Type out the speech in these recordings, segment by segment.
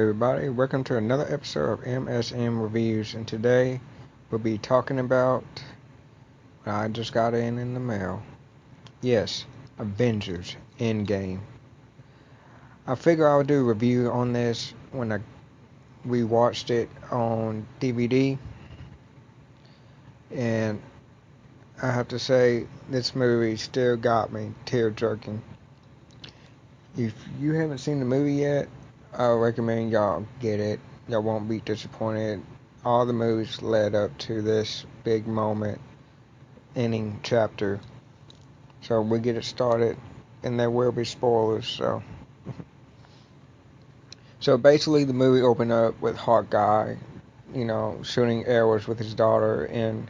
everybody. Welcome to another episode of M.S.M Reviews, and today we'll be talking about what I just got in the mail. Yes, Avengers Endgame. I figure I'll do a review on this when I rewatched it on DVD, and I have to say this movie still got me tear-jerking. If you haven't seen the movie yet, I recommend y'all get it. Y'all won't be disappointed. All the movies led up to this big moment, ending chapter. So we get it started, and there will be spoilers. So basically, the movie opened up with Hawkeye, shooting arrows with his daughter, and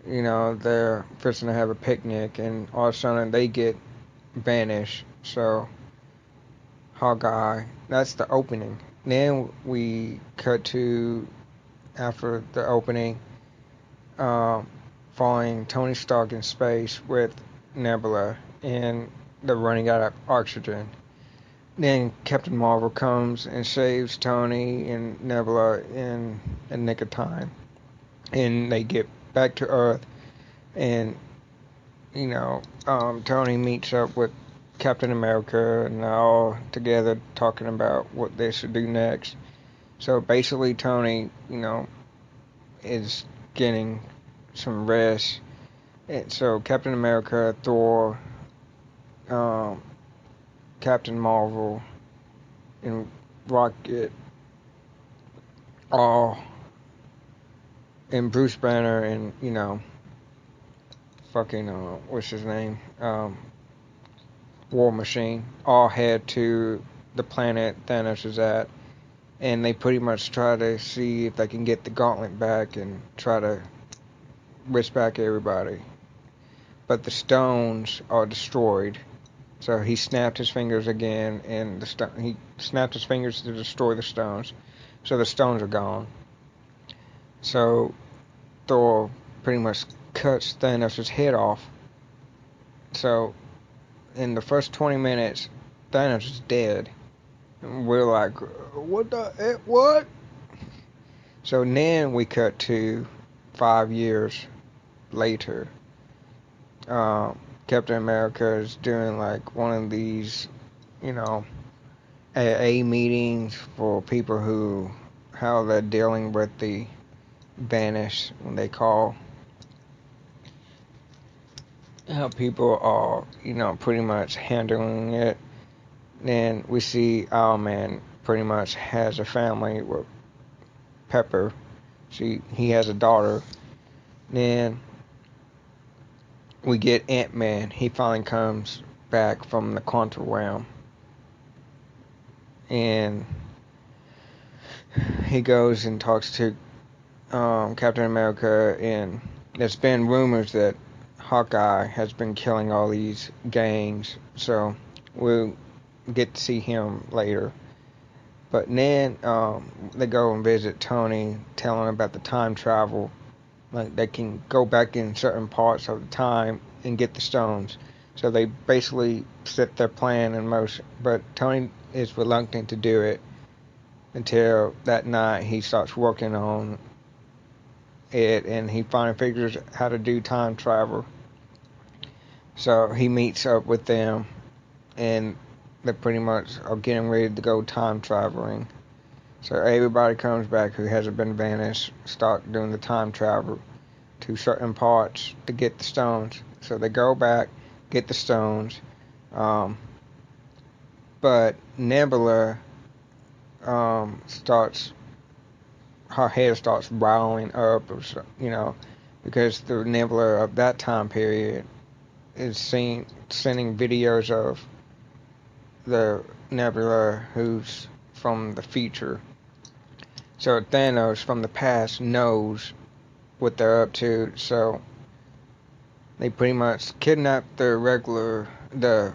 they're fixing to have a picnic, and all of a sudden they get vanished. So Hawkeye, that's the opening. Then we cut to, after the opening, following Tony Stark in space with Nebula, and they're running out of oxygen. Then Captain Marvel comes and saves Tony and Nebula in a nick of time, and they get back to Earth, and Tony meets up with Captain America, and they're all together talking about what they should do next. So basically, Tony, is getting some rest. And so Captain America, Thor, Captain Marvel, and Rocket, all, and Bruce Banner, and fucking what's his name, War Machine, all head to the planet Thanos is at, and they pretty much try to see if they can get the gauntlet back and try to whisk back everybody. But the stones are destroyed. So he snapped his fingers again, and he snapped his fingers to destroy the stones. So the stones are gone. So Thor pretty much cuts Thanos' head off. So in the first 20 minutes, Thanos is dead. And we're like, what? So then we cut to 5 years later. Captain America is doing like one of these, AA meetings for people how they're dealing with the vanish, when they call, how people are, pretty much handling it. Then we see Iron Man pretty much has a family with Pepper. He has a daughter. Then we get Ant-Man. He finally comes back from the quantum realm, and he goes and talks to Captain America, and there's been rumors that Hawkeye has been killing all these gangs, so we'll get to see him later. But then they go and visit Tony, telling him about the time travel. Like, they can go back in certain parts of the time and get the stones. So they basically set their plan in motion. But Tony is reluctant to do it until that night he starts working on it, and he finally figures how to do time travel. So he meets up with them, and they pretty much are getting ready to go time traveling. So everybody comes back who hasn't been vanished, start doing the time travel to certain parts to get the stones. So they go back, get the stones, but Nebula starts, her head starts riling up, because the Nebula of that time period is sending videos of the Nebula who's from the future. So Thanos from the past knows what they're up to, so they pretty much kidnap the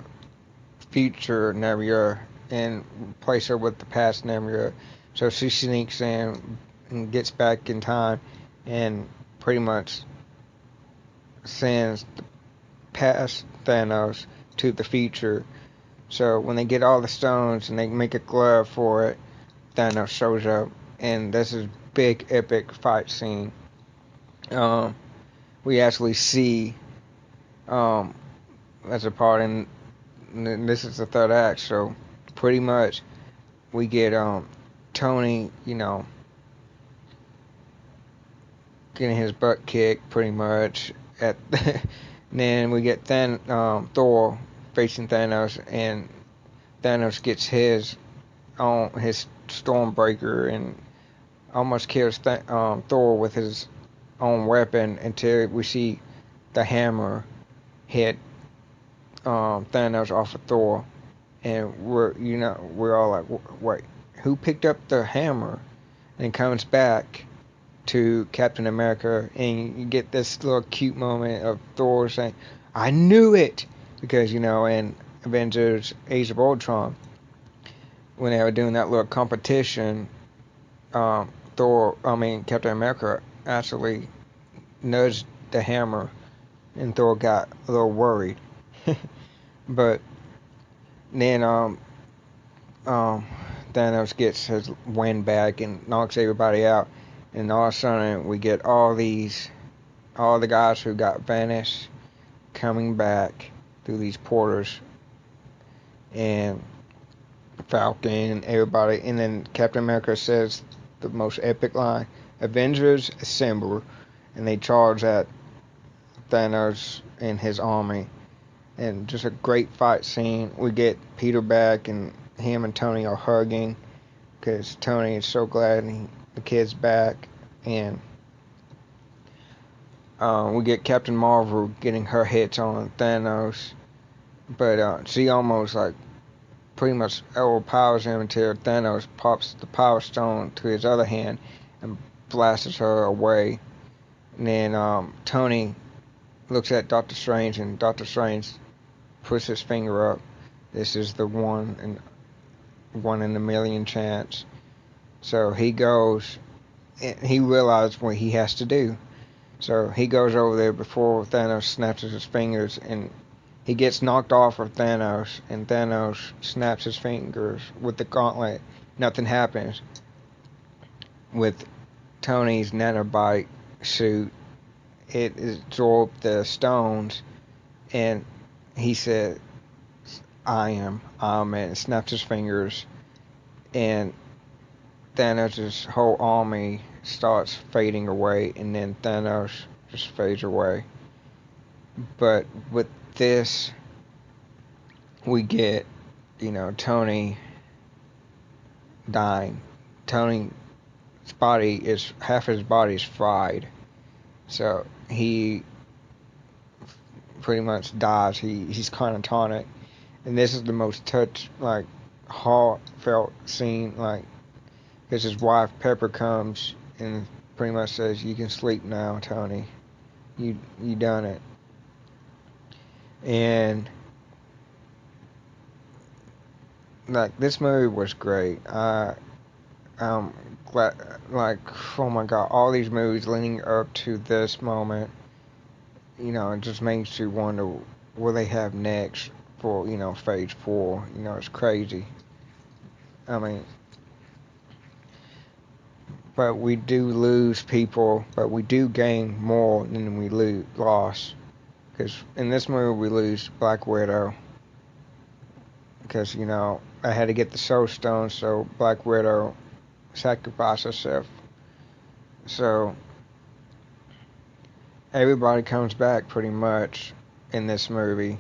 future Nebula and replace her with the past Nebula. So she sneaks in and gets back in time and pretty much sends the past Thanos to the future. So when they get all the stones and they make a glove for it, Thanos shows up, and this is big epic fight scene. Um, we actually see um, as a part in this is the third act, so pretty much we get Tony, getting his butt kicked pretty much at then we get Thor facing Thanos, and Thanos gets his Stormbreaker and almost kills Thor with his own weapon until we see the hammer hit Thanos off of Thor, and we're all like, wait, who picked up the hammer? And comes back to Captain America, and you get this little cute moment of Thor saying, "I knew it," because in Avengers: Age of Ultron, when they were doing that little competition, Captain America actually nudged the hammer, and Thor got a little worried. But then um, Thanos gets his wind back and knocks everybody out, and all of a sudden we get all the guys who got vanished coming back through these portals, and Falcon and everybody, and then Captain America says the most epic line, "Avengers assemble," and they charge at Thanos and his army, and just a great fight scene. We get Peter back, and him and Tony are hugging because Tony is so glad the kid's back, and we get Captain Marvel getting her hits on Thanos, but she almost like pretty much overpowers him until Thanos pops the Power Stone to his other hand and blasts her away. And then Tony looks at Doctor Strange, and Doctor Strange puts his finger up. This is the one in a million chance. So he goes, and he realizes what he has to do. So he goes over there before Thanos snaps his fingers, and he gets knocked off of Thanos, and Thanos snaps his fingers with the gauntlet. Nothing happens. With Tony's nanobite suit, it absorbed the stones, and he said, "I am Iron Man," and snaps his fingers, and Thanos' whole army starts fading away, and then Thanos just fades away. But with this, we get, Tony dying. Tony's half his body is fried, so he pretty much dies. He's kind of tonic, and this is the most heartfelt scene, because his wife Pepper comes and pretty much says, "You can sleep now, Tony. You done it." And this movie was great. I'm glad, oh my god, all these movies leading up to this moment, it just makes you wonder what they have next for, Phase 4. It's crazy. I mean, but we do lose people, but we do gain more than we lost. Because in this movie we lose Black Widow, because I had to get the Soul Stone, so Black Widow sacrificed herself. So everybody comes back pretty much in this movie,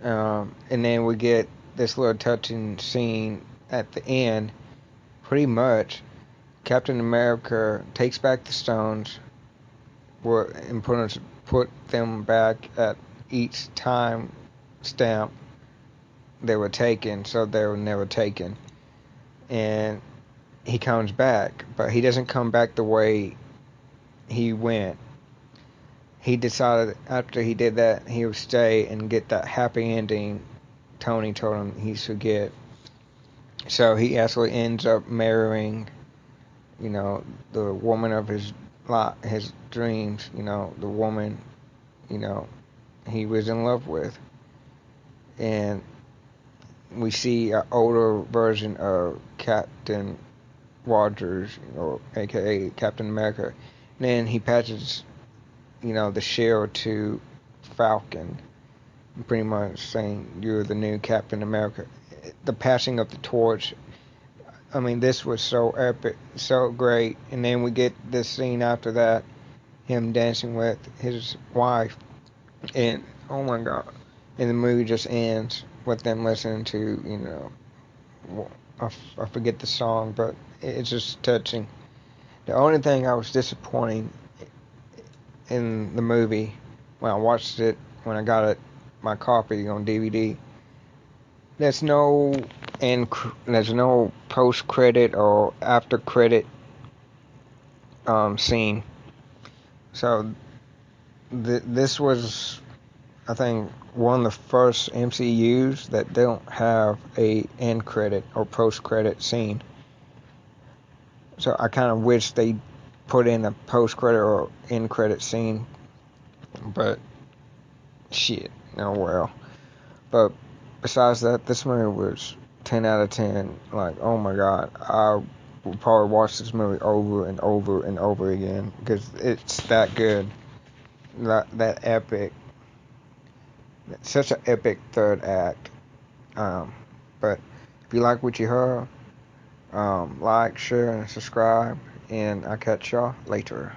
and then we get this little touching scene at the end. Pretty much, Captain America takes back the stones, and put them back at each time stamp they were taken, so they were never taken. And he comes back, but he doesn't come back the way he went. He decided after he did that, he would stay and get that happy ending Tony told him he should get. So he actually ends up marrying, the woman of his dreams, the woman, he was in love with. And we see an older version of Captain Rogers, or AKA Captain America. And then he passes, the shield to Falcon, pretty much saying you're the new Captain America. The passing of the torch. I mean, this was so epic, so great. And then we get this scene after that, him dancing with his wife, and oh my god, and the movie just ends with them listening to, I forget the song, but it's just touching. The only thing I was disappointing in the movie when I watched it, when I got my copy on DVD, there's no there's no post credit or after credit scene. So this was, I think, one of the first MCUs that don't have a end credit or post credit scene. So I kind of wish they put in a post credit or end credit scene, but shit, oh well. But besides that, this movie was 10 out of 10. Like, oh my god, I will probably watch this movie over and over and over again because it's that good. That epic, such an epic third act. Um, but if you like what you heard, like, share, and subscribe, and I'll catch y'all later.